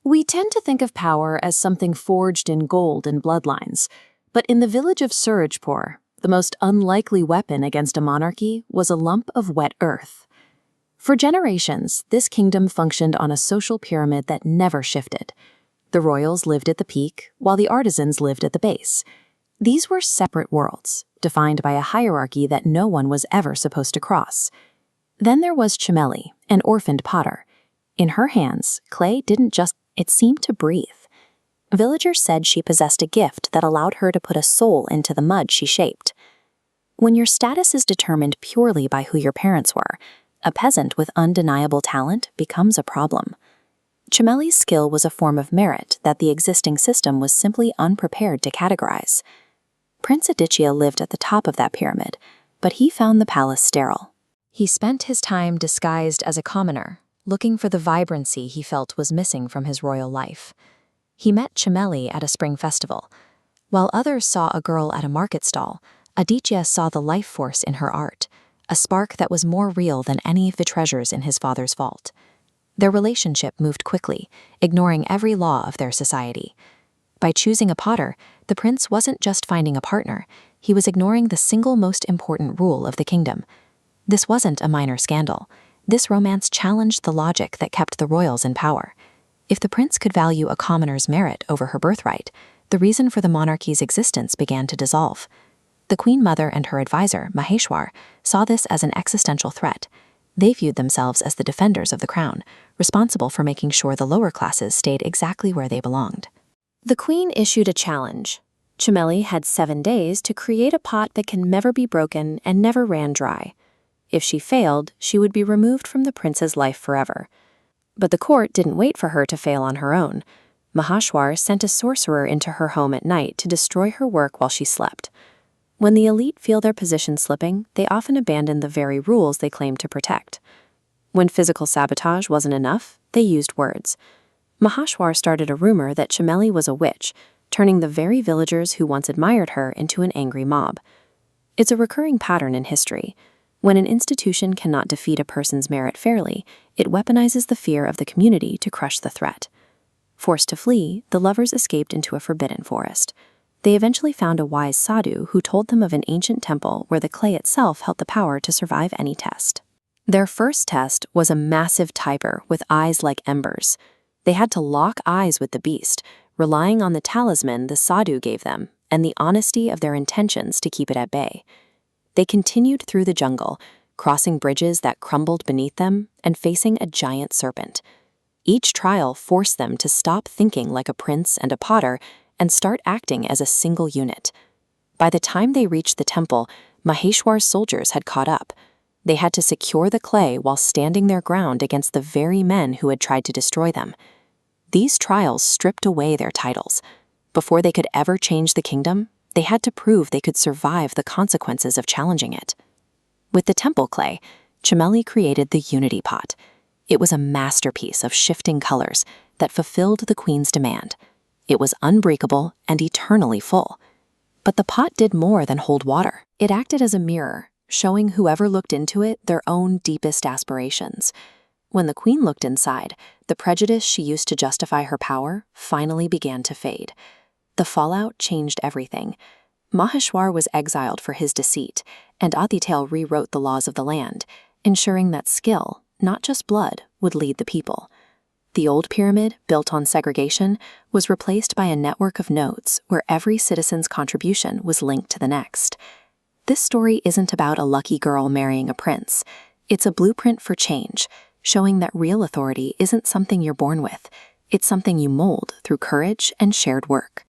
We tend to think of power as something forged in gold and bloodlines, but in the village of Surajpur, the most unlikely weapon against a monarchy was a lump of wet earth. For generations, this kingdom functioned on a social pyramid that never shifted. The royals lived at the peak, while the artisans lived at the base. These were separate worlds, defined by a hierarchy that no one was ever supposed to cross. Then there was Chameli, an orphaned potter. In her hands, clay it seemed to breathe. Villagers said she possessed a gift that allowed her to put a soul into the mud she shaped. When your status is determined purely by who your parents were, a peasant with undeniable talent becomes a problem. Chameli's skill was a form of merit that the existing system was simply unprepared to categorize. Prince Aditya lived at the top of that pyramid, but he found the palace sterile. He spent his time disguised as a commoner, looking for the vibrancy he felt was missing from his royal life. He met Chameli at a spring festival. While others saw a girl at a market stall, Aditya saw the life force in her art, a spark that was more real than any of the treasures in his father's vault. Their relationship moved quickly, ignoring every law of their society. By choosing a potter, the prince wasn't just finding a partner, he was ignoring the single most important rule of the kingdom. This wasn't a minor scandal. This romance challenged the logic that kept the royals in power. If the prince could value a commoner's merit over her birthright, the reason for the monarchy's existence began to dissolve. The queen mother and her advisor, Maheshwar, saw this as an existential threat. They viewed themselves as the defenders of the crown, responsible for making sure the lower classes stayed exactly where they belonged. The queen issued a challenge. Chameli had 7 days to create a pot that can never be broken and never ran dry. If she failed, she would be removed from the prince's life forever. But the court didn't wait for her to fail on her own. Maheshwar sent a sorcerer into her home at night to destroy her work while she slept. When the elite feel their position slipping, they often abandon the very rules they claim to protect. When physical sabotage wasn't enough, they used words. Maheshwar started a rumor that Chameli was a witch, turning the very villagers who once admired her into an angry mob. It's a recurring pattern in history. When an institution cannot defeat a person's merit fairly, it weaponizes the fear of the community to crush the threat. Forced to flee, the lovers escaped into a forbidden forest. They eventually found a wise sadhu who told them of an ancient temple where the clay itself held the power to survive any test. Their first test was a massive tiger with eyes like embers. They had to lock eyes with the beast, relying on the talisman the sadhu gave them and the honesty of their intentions to keep it at bay. They continued through the jungle, crossing bridges that crumbled beneath them and facing a giant serpent. Each trial forced them to stop thinking like a prince and a potter and start acting as a single unit. By the time they reached the temple, Maheshwar's soldiers had caught up. They had to secure the clay while standing their ground against the very men who had tried to destroy them. These trials stripped away their titles. Before they could ever change the kingdom, they had to prove they could survive the consequences of challenging it. With the temple clay, Chameli created the unity pot. It was a masterpiece of shifting colors that fulfilled the queen's demand. It was unbreakable and eternally full. But the pot did more than hold water. It acted as a mirror, showing whoever looked into it their own deepest aspirations. When the queen looked inside, the prejudice she used to justify her power finally began to fade. The fallout changed everything. Maheshwar was exiled for his deceit, and Aditya rewrote the laws of the land, ensuring that skill, not just blood, would lead the people. The old pyramid, built on segregation, was replaced by a network of nodes where every citizen's contribution was linked to the next. This story isn't about a lucky girl marrying a prince. It's a blueprint for change, showing that real authority isn't something you're born with. It's something you mold through courage and shared work.